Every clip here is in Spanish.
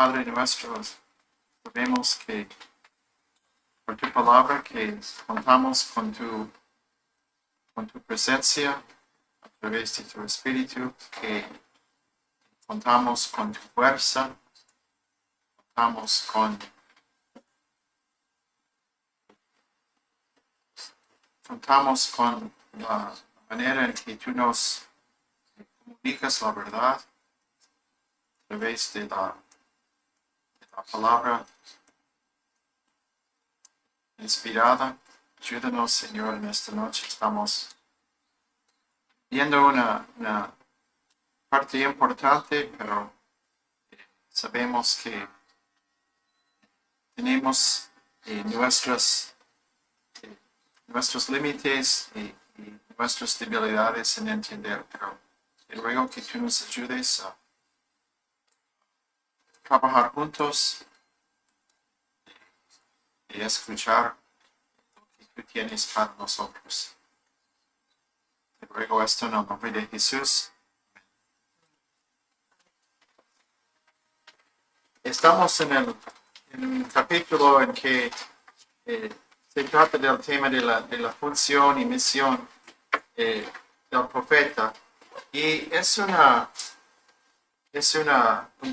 Padre nuestro, sabemos que por tu palabra que contamos con tu presencia a través de tu Espíritu, que contamos con tu fuerza, contamos con la manera en que tú nos comunicas la verdad a través de la palabra inspirada. Ayúdanos, Señor, en esta noche. Estamos viendo una parte importante, pero sabemos que tenemos nuestros límites y nuestras debilidades en entender, pero te ruego que tú nos ayudes a trabajar juntos y escuchar lo que tú tienes para nosotros. Te ruego esto en el nombre de Jesús. Estamos en un capítulo en que se trata del tema de la función y misión del profeta. Y es un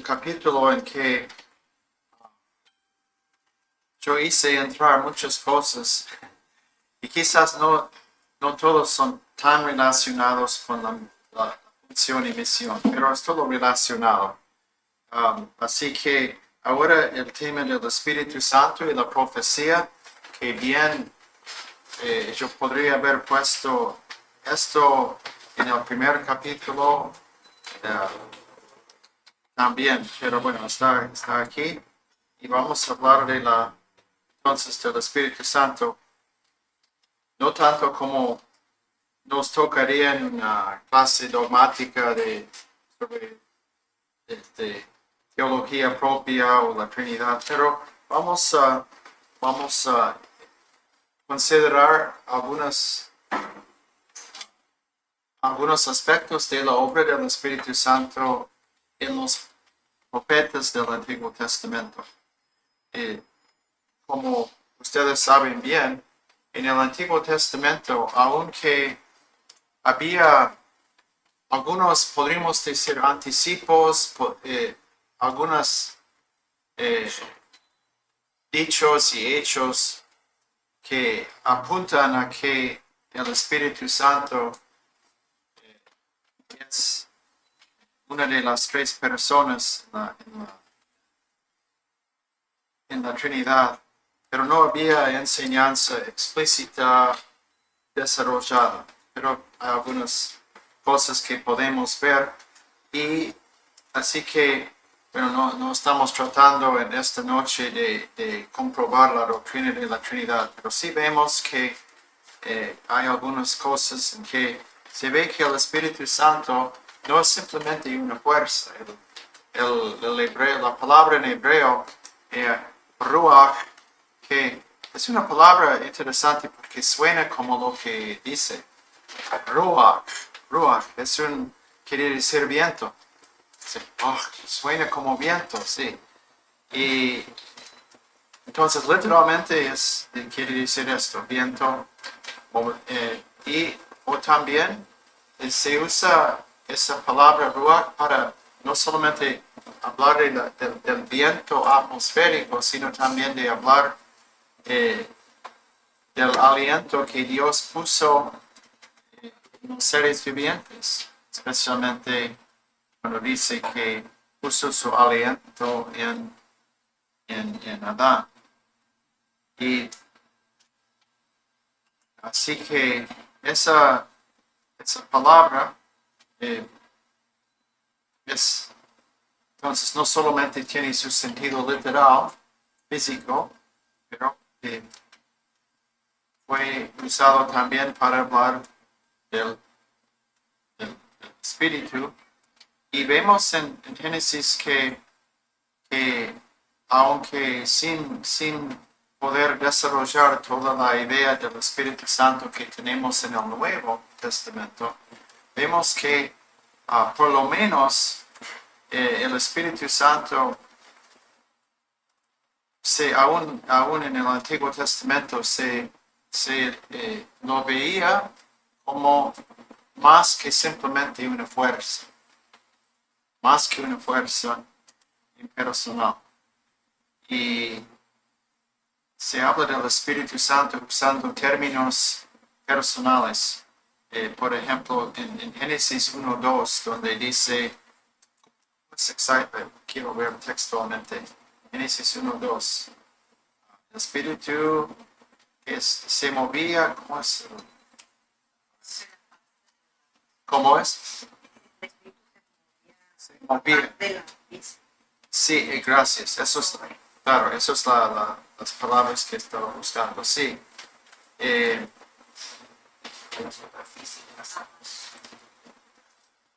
capítulo en que yo hice entrar muchas cosas y quizás no todos son tan relacionados con la función y misión, pero es todo relacionado. Así que ahora el tema del Espíritu Santo y la profecía, que bien yo podría haber puesto esto en el primer capítulo también, pero bueno, está aquí y vamos a hablar entonces del Espíritu Santo, no tanto como nos tocaría en una clase dogmática sobre teología propia o la Trinidad, pero vamos a considerar algunos aspectos de la obra del Espíritu Santo en los profetas del Antiguo Testamento. Como ustedes saben bien, en el Antiguo Testamento, aunque había algunos, podríamos decir, anticipos, algunos dichos y hechos que apuntan a que el Espíritu Santo es una de las tres personas en la Trinidad, pero no había enseñanza explícita desarrollada. Pero hay algunas cosas que podemos ver y así que bueno, no estamos tratando en esta noche de comprobar la doctrina de la Trinidad, pero sí vemos que hay algunas cosas en que se ve que el Espíritu Santo no es simplemente una fuerza. La palabra en hebreo, ruach, que es una palabra interesante porque suena como lo que dice. Ruach quiere decir viento. Sí. Oh, suena como viento, sí. Y entonces literalmente quiere decir esto, viento. O también se usa esa palabra ruach para no solamente hablar del viento atmosférico, sino también de hablar del aliento que Dios puso en los seres vivientes, especialmente cuando dice que puso su aliento en Adán. Y así que esa palabra entonces no solamente tiene su sentido literal, físico, pero fue usado también para hablar del Espíritu. Y vemos en Génesis que aunque sin poder desarrollar toda la idea del Espíritu Santo que tenemos en el Nuevo Testamento, vemos que por lo menos el Espíritu Santo aún en el Antiguo Testamento lo veía como más que simplemente una fuerza, más que una fuerza impersonal. Y se habla del Espíritu Santo usando términos personales. Por ejemplo, en Génesis 1:2, donde dice, es exacto, quiero ver textualmente, Génesis 1:2, el Espíritu se movía, ¿cómo es? Se movía. Sí, gracias. Eso es, claro, eso es las palabras que estaba buscando. Sí. Eh,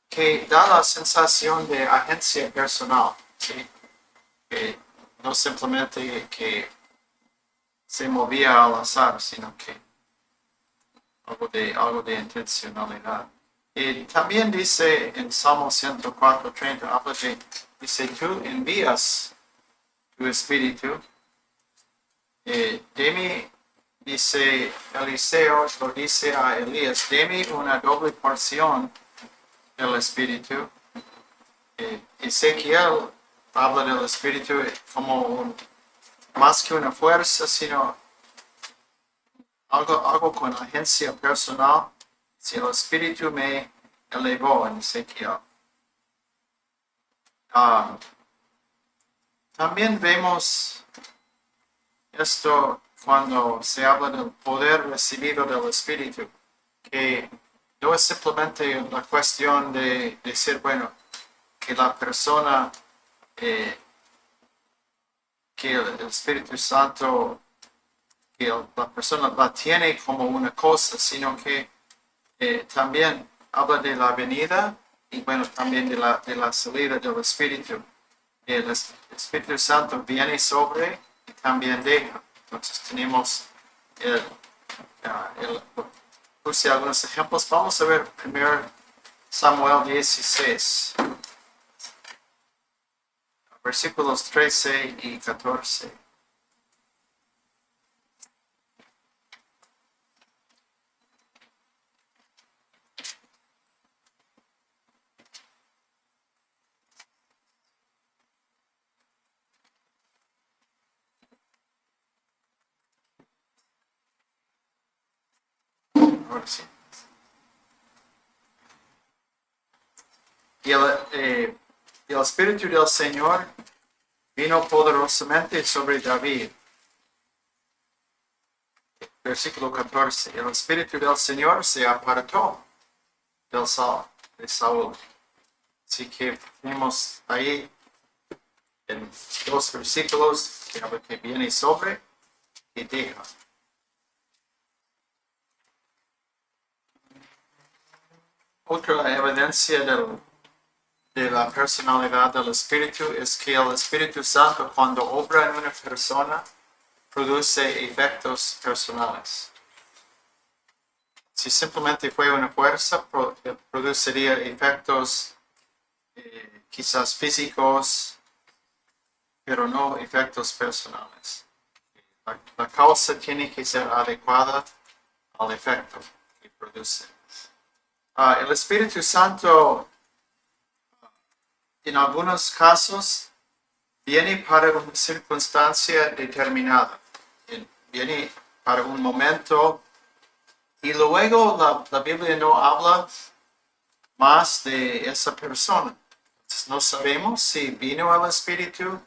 que da la sensación de agencia personal, ¿sí? Que no simplemente que se movía al azar, sino que algo de intencionalidad. Y también dice en Salmo 104:30, dice, tú envías tu espíritu. Deme, dice Eliseo, lo dice a Elías, deme una doble porción del espíritu. Ezequiel habla del espíritu como más que una fuerza, sino algo con agencia personal. Si el espíritu me elevó en Ezequiel. También vemos esto cuando se habla del poder recibido del espíritu, que no es simplemente la cuestión de decir, bueno, que la persona, que el Espíritu Santo, que la persona la tiene como una cosa, sino que también habla de la venida y bueno, también de la salida del Espíritu. El Espíritu Santo viene sobre y también deja. Entonces tenemos puse algunos ejemplos. Vamos a ver primero Samuel 16, versículos 13 y 14. Ahora sí. Y el Espíritu del Señor vino poderosamente sobre David. Versículo 14. El Espíritu del Señor se apartó de Saúl. Así que tenemos ahí en dos versículos que viene sobre y deja. Otra evidencia de la personalidad del Espíritu es que el Espíritu Santo, cuando obra en una persona, produce efectos personales. Si simplemente fue una fuerza, produciría efectos quizás físicos, pero no efectos personales. La causa tiene que ser adecuada al efecto que produce. El Espíritu Santo, en algunos casos, viene para una circunstancia determinada, viene para un momento, y luego la Biblia no habla más de esa persona. Entonces, no sabemos si vino el Espíritu,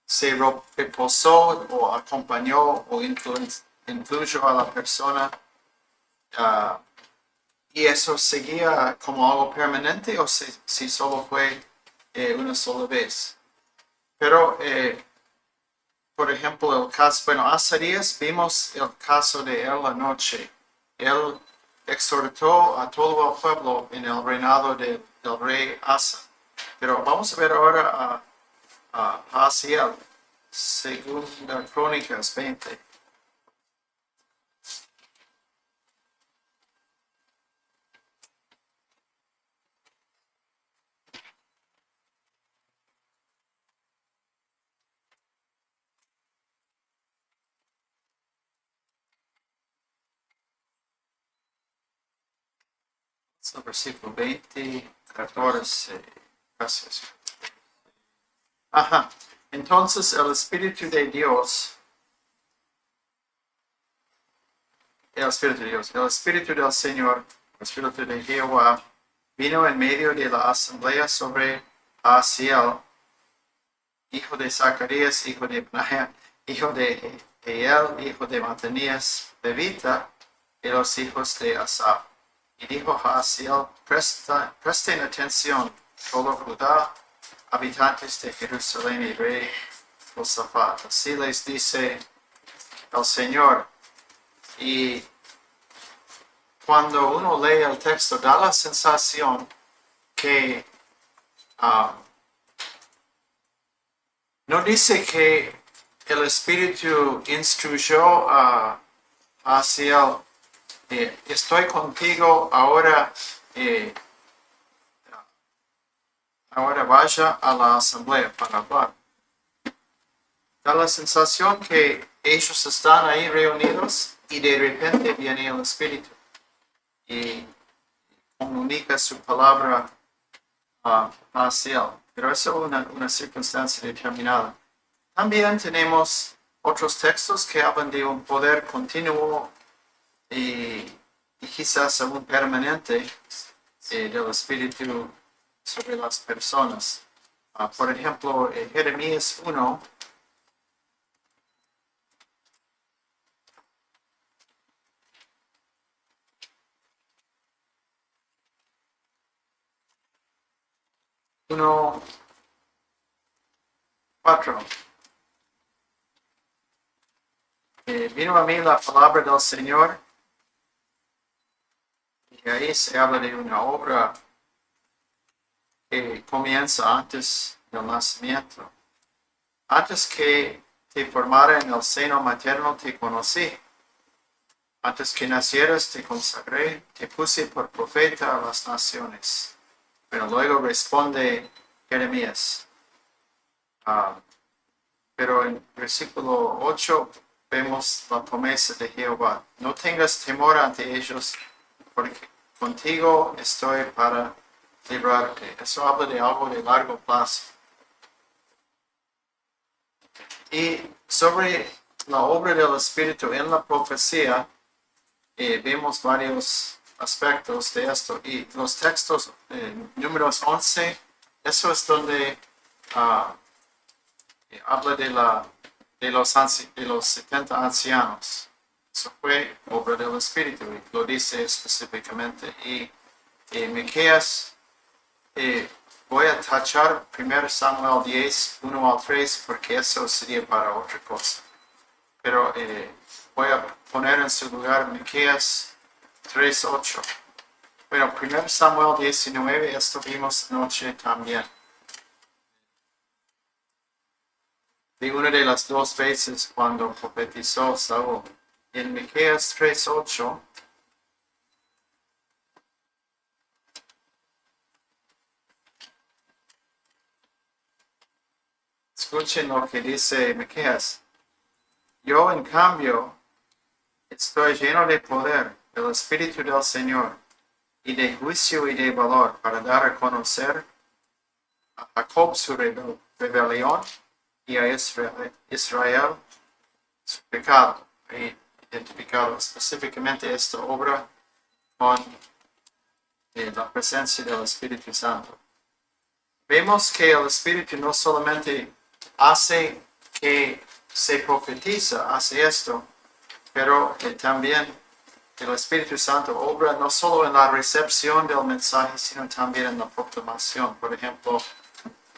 se reposó o acompañó o influyó a la persona, y eso seguía como algo permanente o si solo fue una sola vez. Pero, por ejemplo, el caso, bueno, Azarías, vimos el caso de él anoche. Él exhortó a todo el pueblo en el reinado del rey Asa. Pero vamos a ver ahora a Haziel, según Crónicas 20. Versículo 20, 14. Gracias. Ajá. Entonces el Espíritu de Dios, el Espíritu del Señor, el Espíritu de Jehová, vino en medio de la asamblea sobre Asiel, hijo de Zacarías, hijo de Benaya, hijo de Eel, hijo de Matanías, levita, y los hijos de Asaf. Y dijo a Asiel, presten atención, todo Judá, habitantes de Jerusalén y rey Josafat. Así les dice el Señor. Y cuando uno lee el texto, da la sensación que no dice que el Espíritu instruyó a Asiel, estoy contigo, ahora vaya a la asamblea para hablar. Da la sensación que ellos están ahí reunidos y de repente viene el Espíritu y comunica su palabra hacia él. Pero eso es una circunstancia determinada. También tenemos otros textos que hablan de un poder continuo y quizás aún permanente del Espíritu sobre las personas. Por ejemplo, Jeremías 1, uno, 4. Vino a mí la palabra del Señor, y ahí se habla de una obra que comienza antes del nacimiento. Antes que te formara en el seno materno te conocí. Antes que nacieras te consagré, te puse por profeta a las naciones. Pero luego responde Jeremías. Pero en versículo 8 vemos la promesa de Jehová. No tengas temor ante ellos, porque contigo estoy para librarte. Eso habla de algo de largo plazo. Y sobre la obra del Espíritu en la profecía, vemos varios aspectos de esto. Y los textos, números 11, eso es donde habla de los 70 ancianos. Eso fue obra del Espíritu, y lo dice específicamente. Y Miqueas, voy a tachar 1 Samuel 10, 1 al 3, porque eso sería para otra cosa. Pero voy a poner en su lugar Miqueas 3, 8. Bueno, 1 Samuel 19, esto vimos anoche también. De una de las dos veces cuando profetizó Saúl. En Miqueas 3, 8, escuchen lo que dice Miqueas. Yo, en cambio, estoy lleno de poder, del Espíritu del Señor, y de juicio y de valor, para dar a conocer a Jacob su rebelión y a Israel su pecado. He identificado específicamente esta obra con la presencia del Espíritu Santo. Vemos que el Espíritu no solamente hace que se profetiza, hace esto, pero también el Espíritu Santo obra no solo en la recepción del mensaje, sino también en la proclamación. Por ejemplo,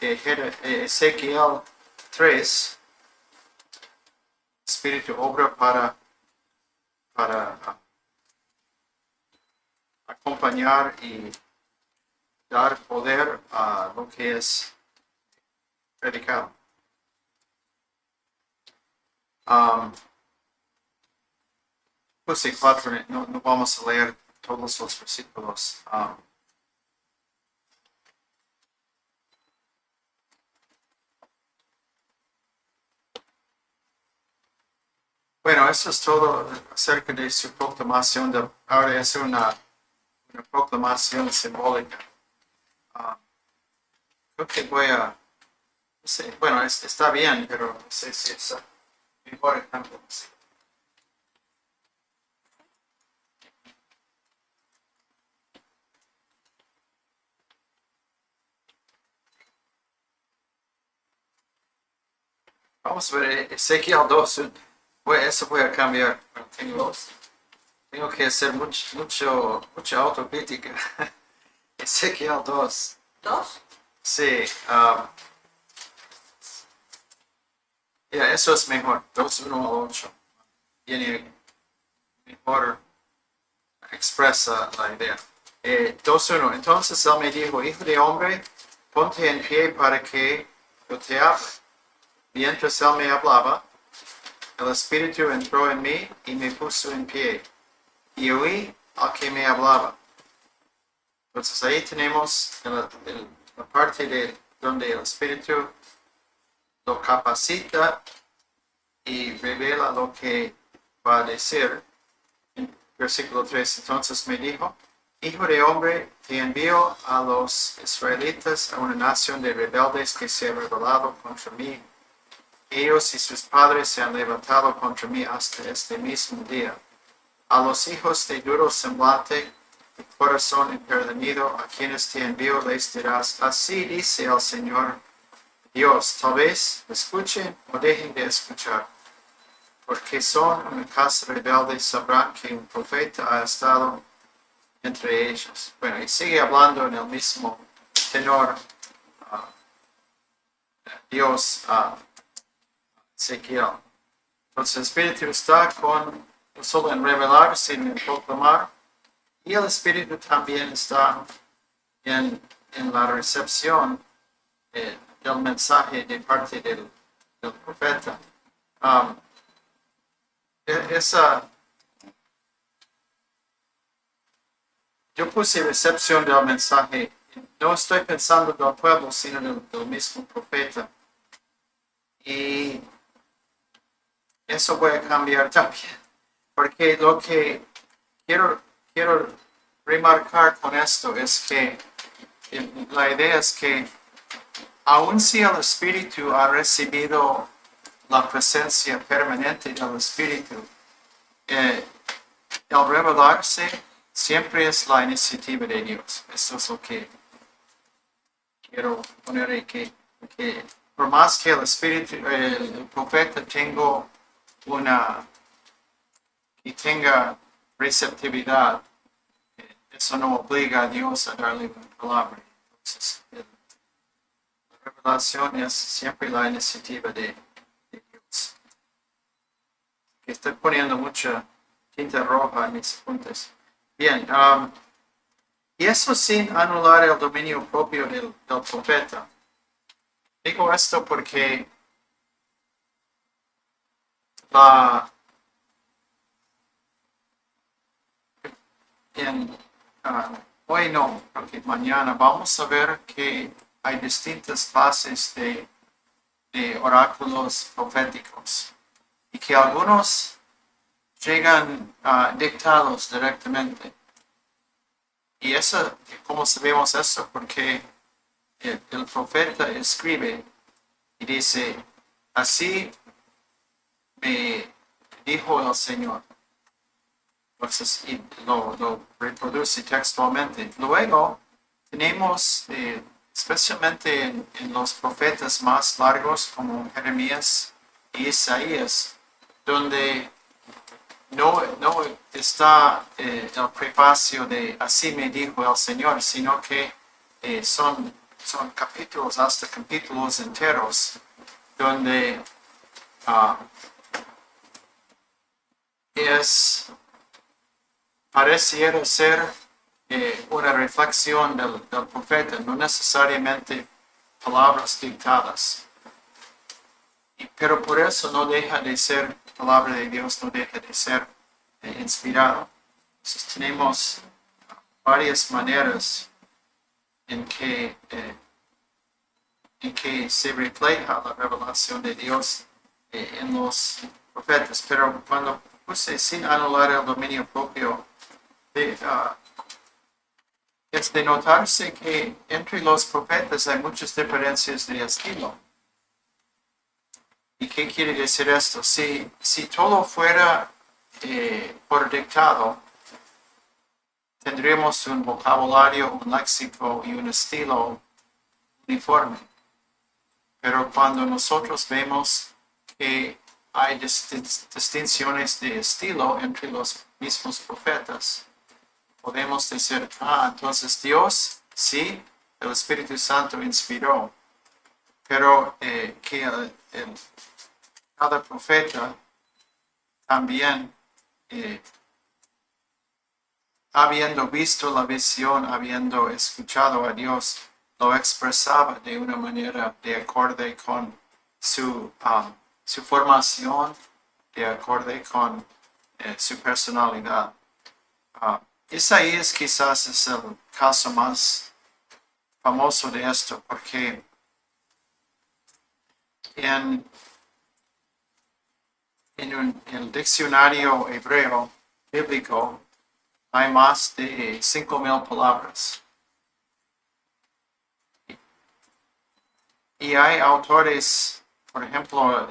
Ezequiel 3, el Espíritu obra para acompañar y dar poder a lo que es predicado. Puse 4, no vamos a leer todos los versículos. Bueno, eso es todo acerca de su proclamación. Ahora es una una proclamación simbólica. Creo que voy a, no sé, bueno, está bien, pero no sé si es mejor ejemplo. Sí. Vamos a ver, Ezequiel 2, eso voy a cambiar. Tengo que hacer mucha autocrítica. Ezequiel 2. ¿Dos? Sí, eso es mejor. 2, 1 a 8. Viene mejor, expresa la idea. 2, 1. Entonces él me dijo, hijo de hombre, ponte en pie para que yo te hable. Mientras él me hablaba, el Espíritu entró en mí y me puso en pie. Y oí al que me hablaba. Entonces ahí tenemos la parte de donde el Espíritu lo capacita y revela lo que va a decir. En versículo 3, entonces me dijo, hijo de hombre, te envío a los israelitas a una nación de rebeldes que se ha rebelado contra mí. Ellos y sus padres se han levantado contra mí hasta este mismo día. A los hijos de duro semblante y corazón empedernido, a quienes te envío, les dirás, así dice el Señor Dios, tal vez escuchen o dejen de escuchar, porque son una casa rebelde y sabrán que un profeta ha estado entre ellos. Bueno, y sigue hablando en el mismo tenor Dios a Ezequiel. Entonces el Espíritu está no solo en revelar, sino en proclamar, y el Espíritu también está en la recepción del mensaje de parte del profeta. Yo puse recepción del mensaje, no estoy pensando del pueblo, sino del mismo profeta. Y eso voy a cambiar también, porque lo que quiero remarcar con esto es que la idea es que aun si el Espíritu ha recibido la presencia permanente del Espíritu, el revelarse siempre es la iniciativa de Dios. Eso es lo que quiero poner ahí, que por más que el Espíritu, el profeta tenga receptividad, eso no obliga a Dios a darle una palabra. Entonces, la revelación es siempre la iniciativa de Dios. Que estoy poniendo mucha tinta roja en mis apuntes. Bien, y eso sin anular el dominio propio del profeta. Digo esto porque hoy no, porque mañana vamos a ver que hay distintas clases de oráculos proféticos y que algunos llegan dictados directamente. Y eso, ¿cómo sabemos eso? Porque el profeta escribe y dice, así me dijo el Señor. Entonces, y lo reproduce textualmente. Luego, tenemos, especialmente en los profetas más largos, como Jeremías y Isaías, donde no está el prefacio de así me dijo el Señor, sino que son capítulos, hasta capítulos enteros, donde pareciera ser una reflexión del profeta, no necesariamente palabras dictadas. Pero por eso no deja de ser palabra de Dios, no deja de ser inspirado. Entonces tenemos varias maneras en que se refleja la revelación de Dios en los profetas. Pero cuando puse sin anular el dominio propio es de notarse que entre los profetas hay muchas diferencias de estilo. ¿Y qué quiere decir esto? Si todo fuera por dictado, tendríamos un vocabulario, un léxico y un estilo uniforme. Pero cuando nosotros vemos que hay distinciones de estilo entre los mismos profetas, podemos decir, entonces Dios, sí, el Espíritu Santo inspiró, pero que cada profeta también, habiendo visto la visión, habiendo escuchado a Dios, lo expresaba de una manera de acorde con su formación, de acorde con su personalidad. Isaías quizás es el caso más famoso de esto, porque en el diccionario hebreo bíblico hay más de 5,000 palabras. Y hay autores, por ejemplo,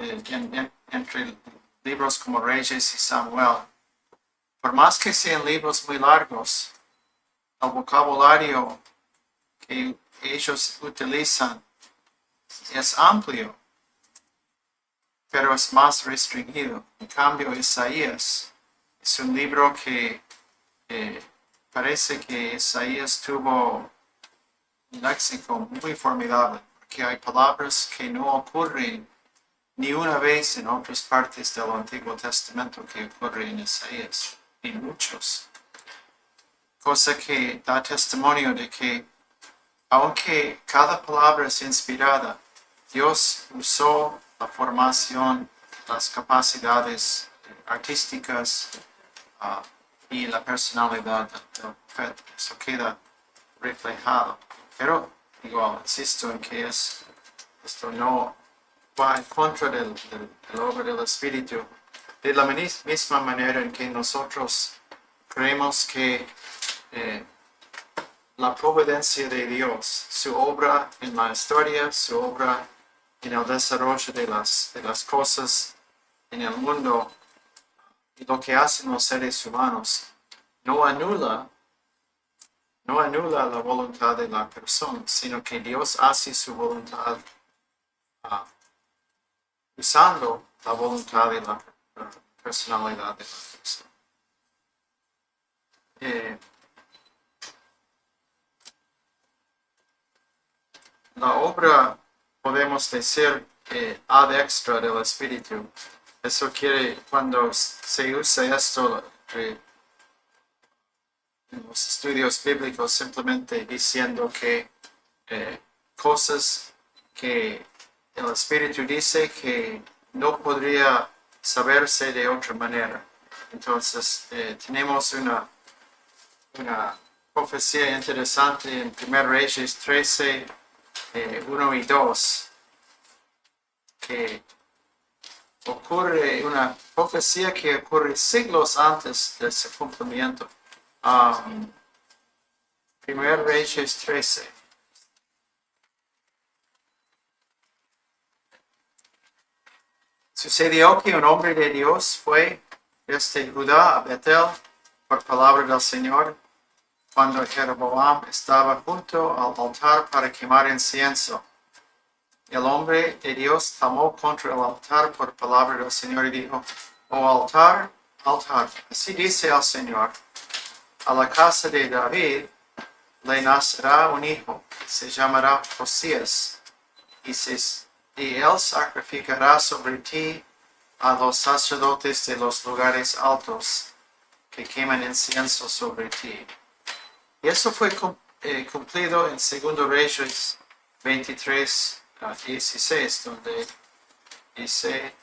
entre libros como Reyes y Samuel, por más que sean libros muy largos, el vocabulario que ellos utilizan es amplio, pero es más restringido. En cambio, Isaías es un libro que parece que Isaías tuvo un léxico muy formidable, porque hay palabras que no ocurren ni una vez en otras partes del Antiguo Testamento que ocurren en Isaías, en muchos. Cosa que da testimonio de que, aunque cada palabra es inspirada, Dios usó la formación, las capacidades artísticas y la personalidad del profeta. Eso queda reflejado. Pero, igual, insisto en que esto no va en contra de la obra del Espíritu. De la misma manera en que nosotros creemos que la providencia de Dios, su obra en la historia, su obra en el desarrollo de las cosas en el mundo y lo que hacen los seres humanos, no anula la voluntad de la persona, sino que Dios hace su voluntad usando la voluntad de la personalidad de la persona. La obra, podemos decir, ad extra del Espíritu. Eso quiere, cuando se usa esto en los estudios bíblicos, simplemente diciendo que cosas que el Espíritu dice que no podría saberse de otra manera. Entonces, tenemos una profecía interesante en 1 Reyes 13, 1 y 2, que ocurre una profecía que ocurre siglos antes de su cumplimiento. 1 Reyes 13. Sucedió que un hombre de Dios fue desde Judá a Betel por palabra del Señor, cuando Jeroboam estaba junto al altar para quemar incienso. El hombre de Dios clamó contra el altar por palabra del Señor y dijo: oh altar, altar, así dice el Señor, a la casa de David le nacerá un hijo, se llamará Josías, y él sacrificará sobre ti a los sacerdotes de los lugares altos que queman incienso sobre ti. Y eso fue cumplido en 2 Reyes 23, 16, donde dice: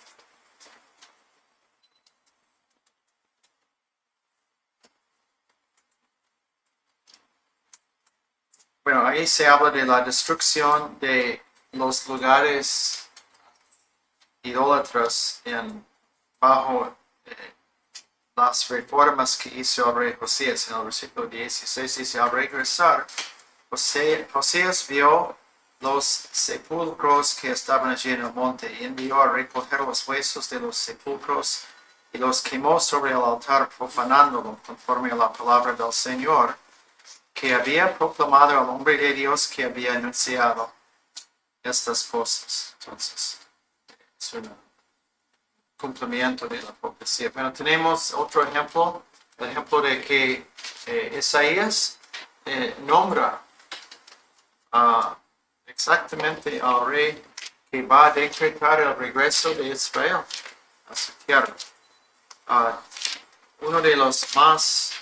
bueno, ahí se habla de la destrucción de los lugares idólatras bajo las reformas que hizo el rey Josías. En el versículo 16 dice, al regresar, Josías vio los sepulcros que estaban allí en el monte y envió a recoger los huesos de los sepulcros y los quemó sobre el altar profanándolo conforme a la palabra del Señor que había proclamado al hombre de Dios que había anunciado estas cosas. Entonces, es un cumplimiento de la profecía. Pero tenemos otro ejemplo, el ejemplo de que Isaías nombra exactamente al rey que va a decretar el regreso de Israel a su tierra. Uno de los más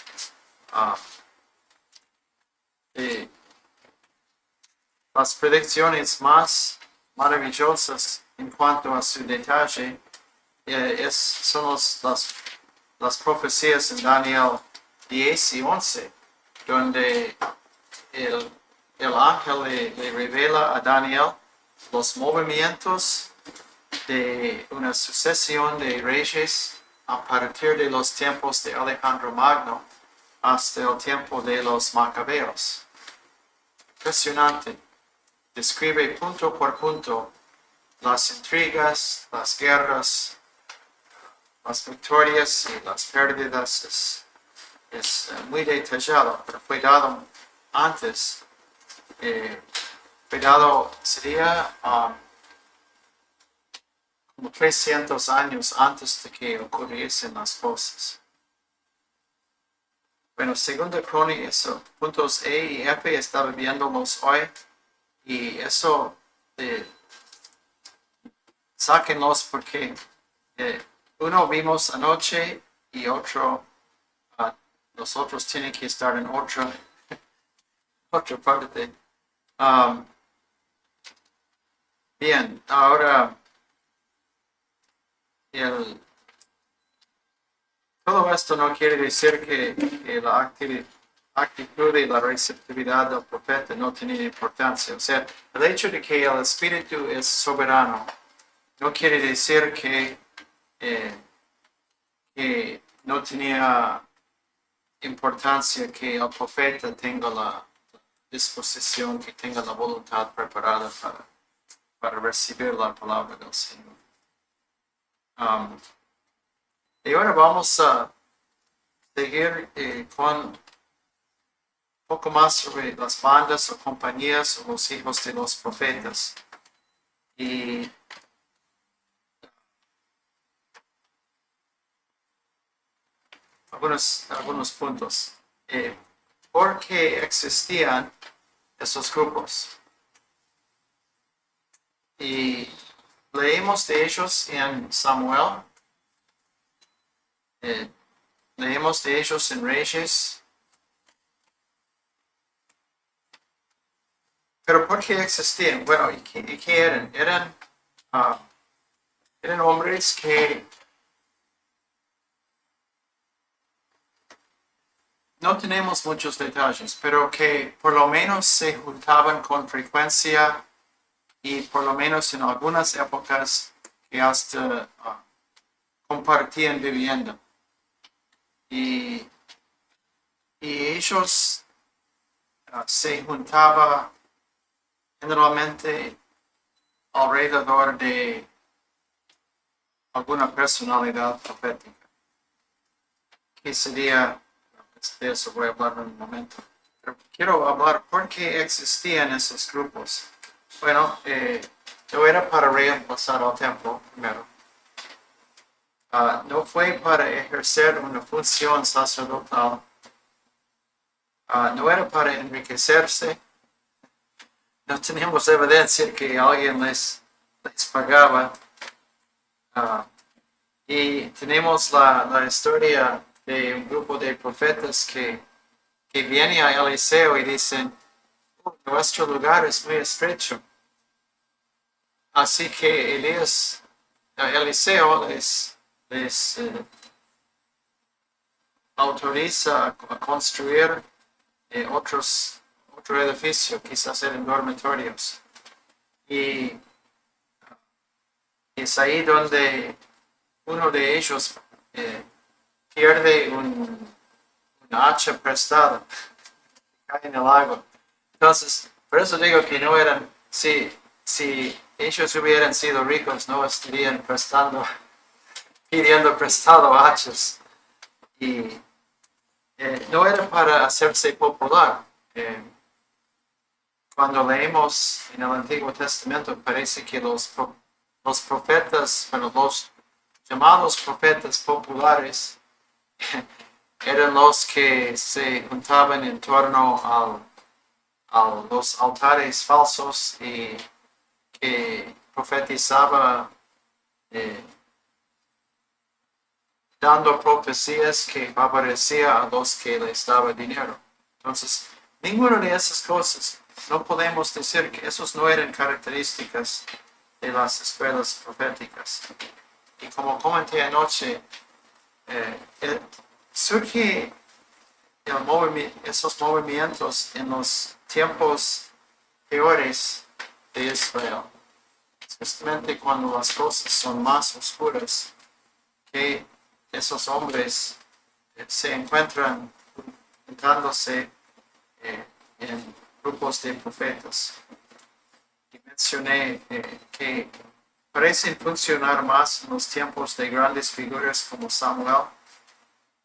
las predicciones más maravillosas en cuanto a su detalle son las profecías en Daniel 10 y 11, donde el ángel le revela a Daniel los movimientos de una sucesión de reyes a partir de los tiempos de Alejandro Magno hasta el tiempo de los Macabeos. Impresionante. Describe punto por punto las intrigas, las guerras, las victorias y las pérdidas. Es muy detallado, pero fue dado antes. Fue dado, sería como 300 años antes de que ocurriesen las cosas. Bueno, segundo Crónica, puntos E y F estaba viéndolos hoy. Y eso, sáquenlos porque uno vimos anoche y otro, los otros tienen que estar en otra parte. Bien, ahora todo esto no quiere decir que la actitud y la receptividad del profeta no tienen importancia. O sea, el hecho de que el Espíritu es soberano no quiere decir que no tenía importancia que el profeta tenga la disposición, que tenga la voluntad preparada para recibir la palabra del Señor. Y ahora vamos a seguir con un poco más sobre las bandas o compañías o los hijos de los profetas. Y algunos puntos. ¿Por qué existían esos grupos? Y leemos de ellos en Samuel. Leemos de ellos en Reyes. Pero ¿por qué existían? Bueno, ¿y qué eran? Eran hombres que no tenemos muchos detalles, pero que por lo menos se juntaban con frecuencia y por lo menos en algunas épocas que hasta compartían vivienda. Y ellos se juntaban generalmente alrededor de alguna personalidad profética, que sería, de eso voy a hablar en un momento. Pero quiero hablar por qué existían esos grupos. Bueno, no era para reemplazar al templo, primero. No fue para ejercer una función sacerdotal. No era para enriquecerse. No tenemos evidencia que alguien les pagaba. Y tenemos la historia de un grupo de profetas que viene a Eliseo y dicen, nuestro lugar es muy estrecho. Así que Eliseo les autoriza a construir otro edificio, quizás eran dormitorios. Y es ahí donde uno de ellos pierde una hacha prestada, cae en el agua. Entonces, por eso digo que no eran, si ellos hubieran sido ricos, no estarían pidiendo prestado hachas. Y no era para hacerse popular. Cuando leemos en el Antiguo Testamento, parece que los profetas, bueno, los llamados profetas populares, eran los que se juntaban en torno a los altares falsos y que profetizaba dando profecías que favorecía a los que les daba dinero. Entonces, ninguna de esas cosas, no podemos decir que esos no eran características de las escuelas proféticas. Y como comenté anoche, surge esos movimientos en los tiempos peores de Israel, justamente cuando las cosas son más oscuras, que esos hombres se encuentran juntándose en grupos de profetas. Y mencioné que parecen funcionar más en los tiempos de grandes figuras como Samuel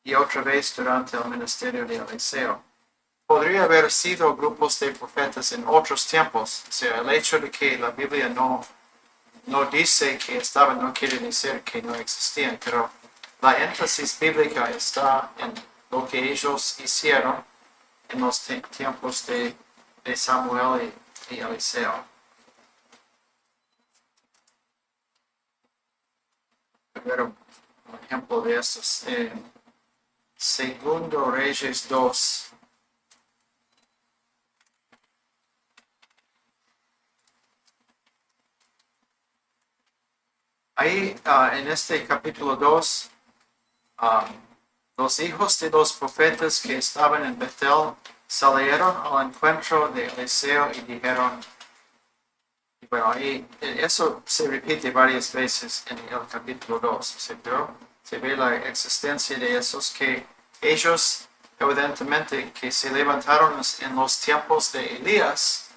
y otra vez durante el ministerio de Eliseo. Podría haber sido grupos de profetas en otros tiempos. O sea, el hecho de que la Biblia no dice que estaban no quiere decir que no existían, pero la énfasis bíblica está en lo que ellos hicieron en los tiempos de Samuel y Eliseo. Primero, un ejemplo de estos. Segundo Reyes 2. Ahí en este capítulo 2, los hijos de los profetas que estaban en Betel salieron al encuentro de Eliseo y dijeron, bueno, ahí eso se repite varias veces en el capítulo 2, se ve la existencia de esos que ellos evidentemente que se levantaron en los tiempos de Elías,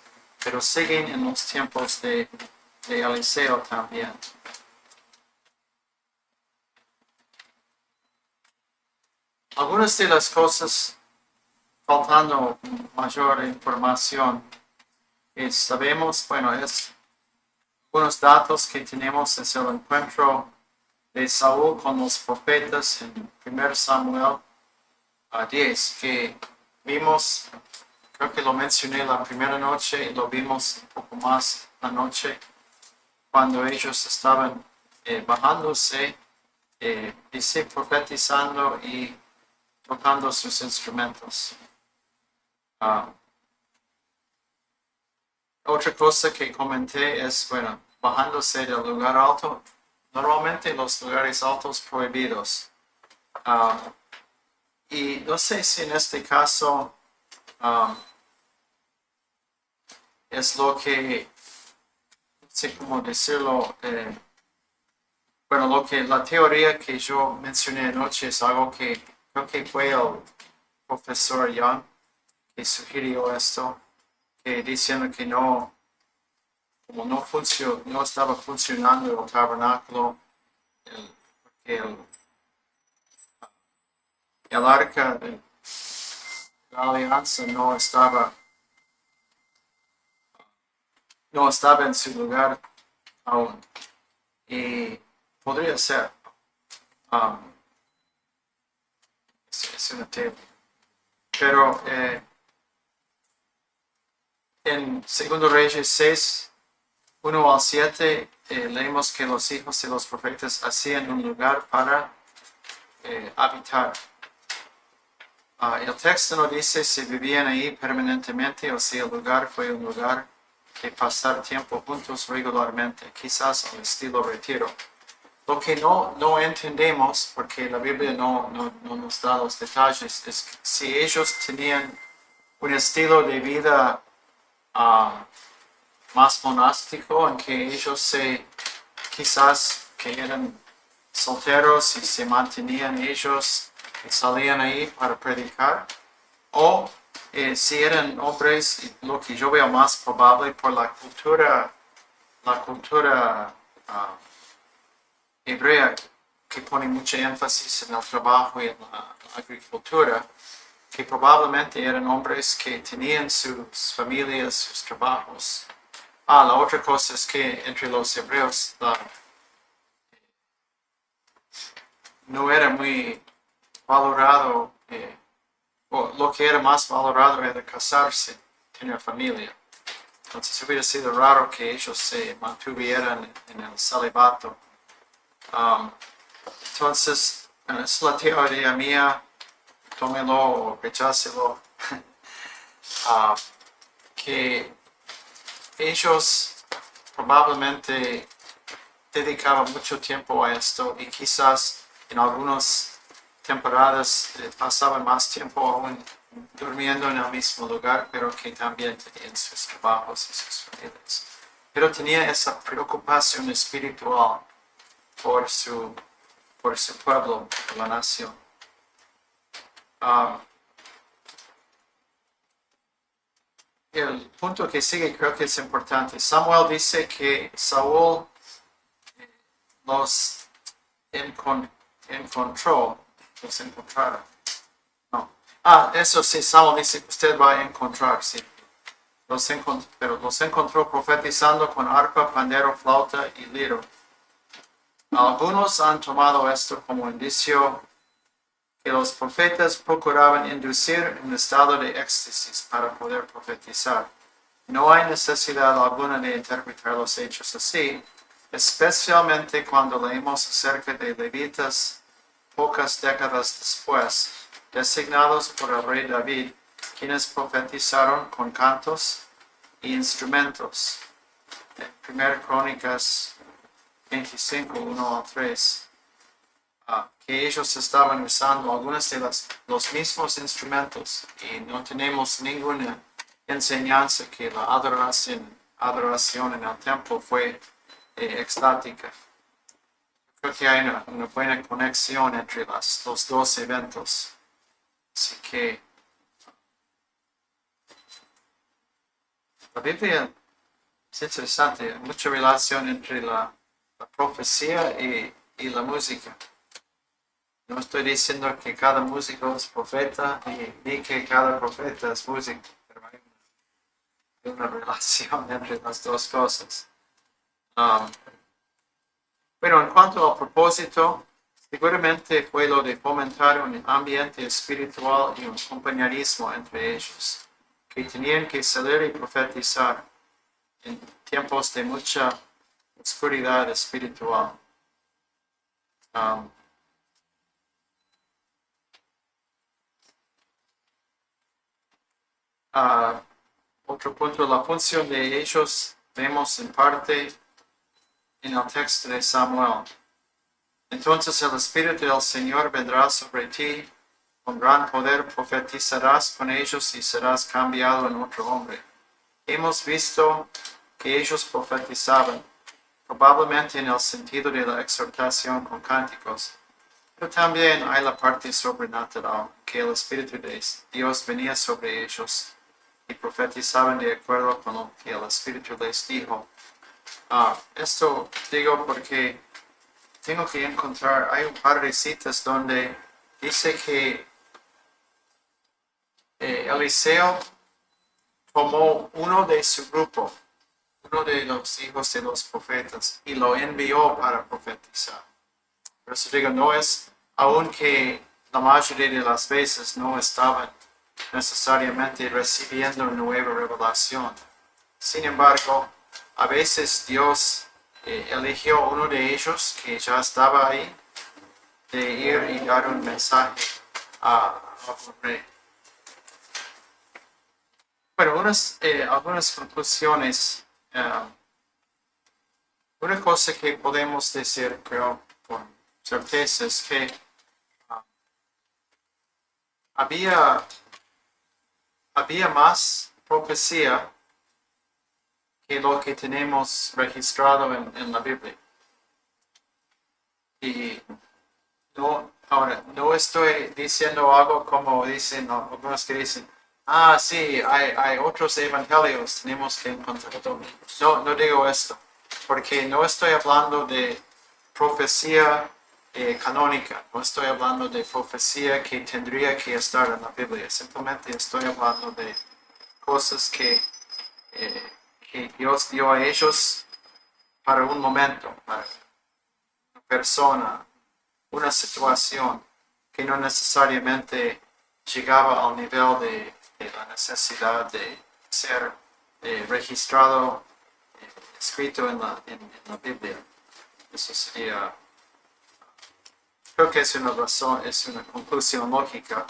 pero siguen en los tiempos de Eliseo también. Algunas de las cosas, faltando mayor información, sabemos, bueno, es algunos datos que tenemos es el encuentro de Saúl con los profetas en 1 Samuel 10, que vimos, creo que lo mencioné la primera noche y lo vimos un poco más la noche, cuando ellos estaban bajándose, dice, profetizando y tocando sus instrumentos. Otra cosa que comenté es, bueno, bajándose del lugar alto, normalmente los lugares altos prohibidos. Y no sé si en este caso es lo que, no sé cómo decirlo, bueno, la teoría que yo mencioné anoche es algo que creo que fue el profesor Young que sugirió esto, que diciendo que como no estaba funcionando el tabernáculo, el arca de la alianza no estaba en su lugar aún. Y podría ser. Es una teoría. Pero en 2 Reyes 6, 1 al 7, leemos que los hijos de los profetas hacían un lugar para habitar. El texto no dice si vivían ahí permanentemente o si el lugar fue un lugar de pasar tiempo juntos regularmente, quizás al estilo retiro. Lo que no entendemos, porque la Biblia no nos da los detalles, es si ellos tenían un estilo de vida más monástico, en que ellos quizás que eran solteros y se mantenían ellos que salían ahí para predicar, o si eran hombres, lo que yo veo más probable por la cultura hebrea, que pone mucho énfasis en el trabajo y en la agricultura, que probablemente eran hombres que tenían sus familias, sus trabajos. La otra cosa es que entre los hebreos no era muy valorado, o lo que era más valorado era casarse, tener familia. Entonces hubiera sido raro que ellos se mantuvieran en el celibato. Entonces, es la teoría mía, tómelo o rechácelo, que ellos probablemente dedicaban mucho tiempo a esto y quizás en algunas temporadas pasaban más tiempo aún durmiendo en el mismo lugar, pero que también tenían sus trabajos y sus familias. Pero tenía esa preocupación espiritual por su pueblo, por la nación. El punto que sigue creo que es importante. Samuel dice que Saúl los encontraron. No. Eso sí, Samuel dice que usted va a encontrar, sí. Pero los encontró profetizando con arpa, pandero, flauta y liro. Algunos han tomado esto como indicio que los profetas procuraban inducir un estado de éxtasis para poder profetizar. No hay necesidad alguna de interpretar los hechos así, especialmente cuando leemos acerca de levitas pocas décadas después, designados por el rey David, quienes profetizaron con cantos y instrumentos. En 1 Crónicas 25, 1 a 3. Que ellos estaban usando algunos de los mismos instrumentos y no tenemos ninguna enseñanza que la adoración en el templo fue extática. Creo que hay una buena conexión entre los dos eventos. Así que la Biblia es interesante, hay mucha relación entre la profecía y la música. No estoy diciendo que cada músico es profeta ni que cada profeta es músico, pero hay una relación entre las dos cosas. Pero en cuanto al propósito, seguramente fue lo de fomentar un ambiente espiritual y un compañerismo entre ellos, que tenían que salir y profetizar en tiempos de mucha oscuridad espiritual. Otro punto, la función de ellos vemos en parte en el texto de Samuel. Entonces el Espíritu del Señor vendrá sobre ti, con gran poder profetizarás con ellos y serás cambiado en otro hombre. Hemos visto que ellos profetizaban, probablemente en el sentido de la exhortación con cánticos, pero también hay la parte sobrenatural, que el Espíritu de Dios venía sobre ellos y profetizaban de acuerdo con lo que el Espíritu les dijo. Esto digo porque tengo que encontrar, hay un par de citas donde dice que Eliseo tomó uno de su grupo, uno de los hijos de los profetas, y lo envió para profetizar. Por eso digo, no es, aunque la mayoría de las veces no estaban necesariamente recibiendo nueva revelación. Sin embargo, a veces Dios eligió uno de ellos que ya estaba ahí, de ir y dar un mensaje a un rey. Bueno, algunas conclusiones. Una cosa que podemos decir, creo, con certeza es que había más profecía que lo que tenemos registrado en la Biblia. Y no estoy diciendo algo como dicen algunos que dicen, sí, hay otros evangelios, tenemos que encontrar. No digo esto, porque no estoy hablando de profecía canónica, no estoy hablando de profecía que tendría que estar en la Biblia, simplemente estoy hablando de cosas que Dios dio a ellos para un momento, para una persona, una situación que no necesariamente llegaba al nivel de la necesidad de ser registrado, escrito en la Biblia. Eso sería, creo que es una razón, es una conclusión lógica,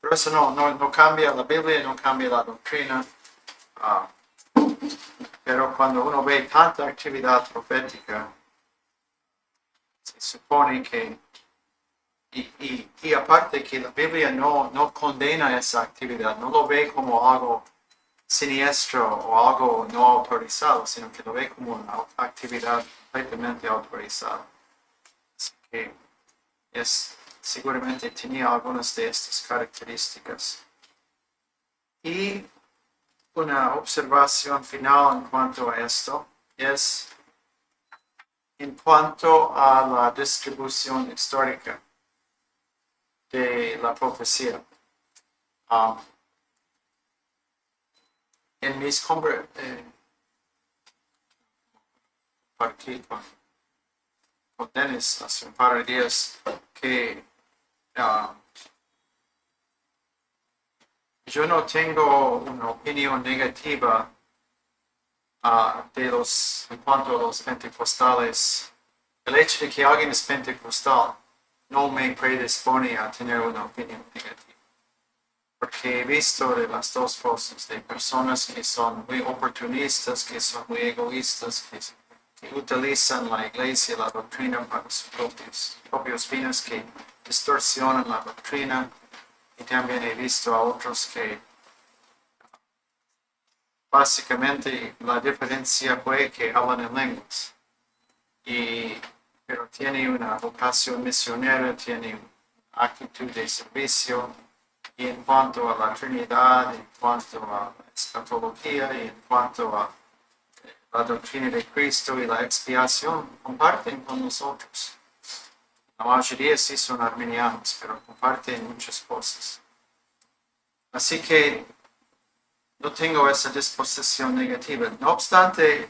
pero eso no cambia la Biblia, no cambia la doctrina. Pero cuando uno ve tanta actividad profética, se supone que, y aparte que la Biblia no condena esa actividad, no lo ve como algo siniestro o algo no autorizado, sino que lo ve como una actividad completamente autorizada. Así que seguramente tenía algunas de estas características. Y una observación final en cuanto a esto es en cuanto a la distribución histórica de la profecía. En mis compartí con Dennis hace un par de días que yo no tengo una opinión negativa en cuanto a los pentecostales. El hecho de que alguien es pentecostal no me predispone a tener una opinión negativa. Porque he visto de las dos cosas, de personas que son muy oportunistas, que son muy egoístas, que utilizan la iglesia, la doctrina para sus propios fines, que distorsionan la doctrina. Y también he visto a otros que básicamente la diferencia fue que hablan en lenguas. Pero tiene una vocación misionera, tiene una actitud de servicio. Y en cuanto a la Trinidad, en cuanto a la escatología y en cuanto a la doctrina de Cristo y la expiación, comparten con nosotros. La mayoría sí son arminianos, pero comparten muchas cosas. Así que no tengo esa disposición negativa. No obstante,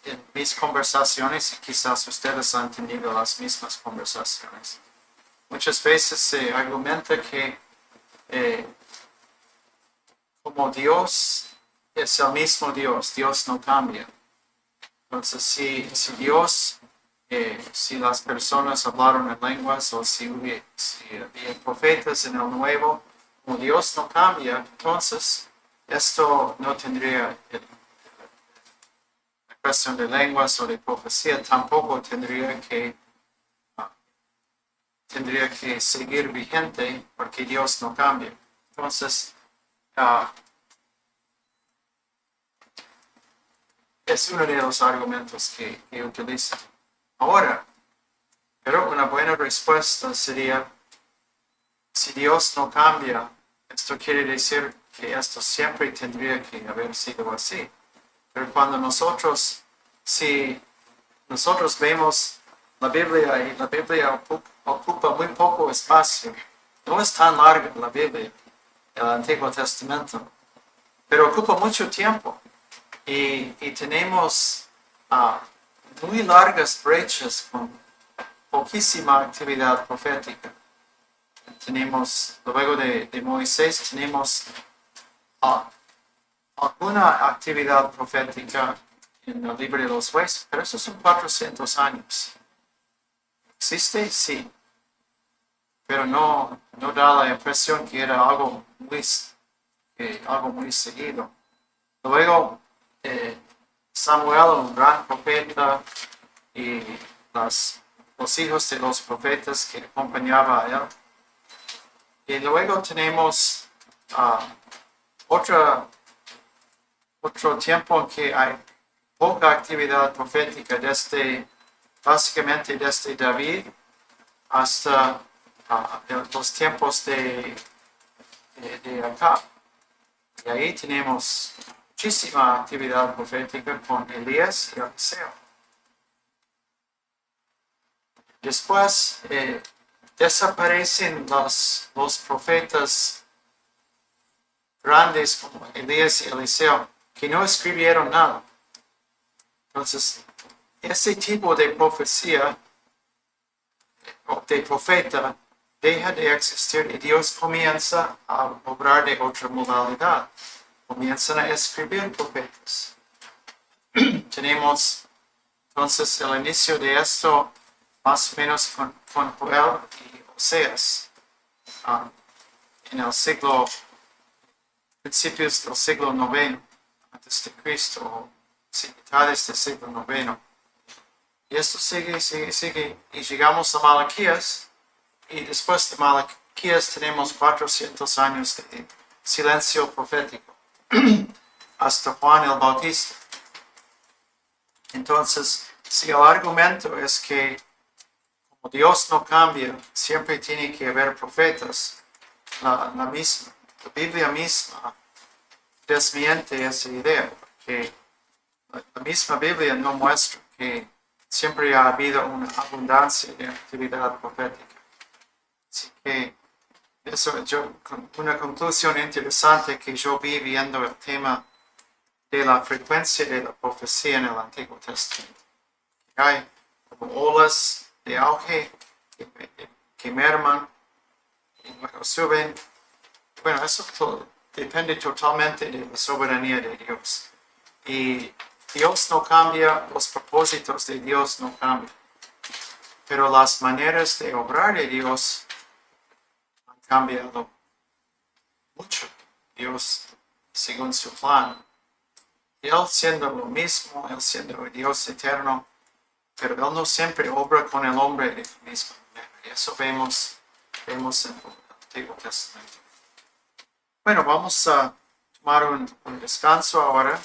en mis conversaciones, y quizás ustedes han tenido las mismas conversaciones, muchas veces se argumenta que como Dios es el mismo Dios, Dios no cambia. Entonces, si Dios, si las personas hablaron en lenguas o si había profetas en el Nuevo, como Dios no cambia, entonces esto no tendría, la cuestión de lenguas o de profecía tampoco tendría que seguir vigente porque Dios no cambia. Entonces, es uno de los argumentos que utilizo. Ahora, pero una buena respuesta sería, si Dios no cambia, esto quiere decir que esto siempre tendría que haber sido así. Pero cuando nosotros vemos la Biblia y la Biblia ocupa muy poco espacio, no es tan larga la Biblia, el Antiguo Testamento, pero ocupa mucho tiempo y tenemos muy largas brechas con poquísima actividad profética. Tenemos, luego de Moisés, tenemos alguna actividad profética en el libro de los jueces, pero esos son 400 años. ¿Existe? Sí. Pero no da la impresión que era algo muy seguido. Luego, Samuel, un gran profeta, y los hijos de los profetas que acompañaban a él. Y luego tenemos otro tiempo en que hay poca actividad profética básicamente desde David hasta los tiempos de acá. Y ahí tenemos muchísima actividad profética con Elías y Eliseo. Después desaparecen los profetas grandes como Elías y Eliseo, que no escribieron nada. Entonces, ese tipo de profecía o de profeta deja de existir y Dios comienza a obrar de otra modalidad. Comienzan a escribir profetas. Tenemos entonces el inicio de esto más o menos con Joel y Oseas en el principios del siglo IX antes de Cristo, o mitades del siglo IX. Y esto sigue, y llegamos a Malaquías, y después de Malaquías tenemos 400 años de silencio profético, hasta Juan el Bautista. Entonces, si el argumento es que como Dios no cambia, siempre tiene que haber profetas, la Biblia misma desmiente esa idea, porque la misma Biblia no muestra que siempre ha habido una abundancia de actividad profética. Así que eso una conclusión interesante que yo vi viendo el tema de la frecuencia de la profecía en el Antiguo Testamento. Hay como olas de auge que merman y luego suben. Bueno, eso depende totalmente de la soberanía de Dios. Y Dios no cambia, los propósitos de Dios no cambian. Pero las maneras de obrar de Dios han cambiado mucho. Dios, según su plan, Él siendo lo mismo, Él siendo el Dios eterno, pero Él no siempre obra con el hombre de la misma manera. Y eso vemos en el Antiguo Testamento. Bueno, vamos a tomar un descanso ahora.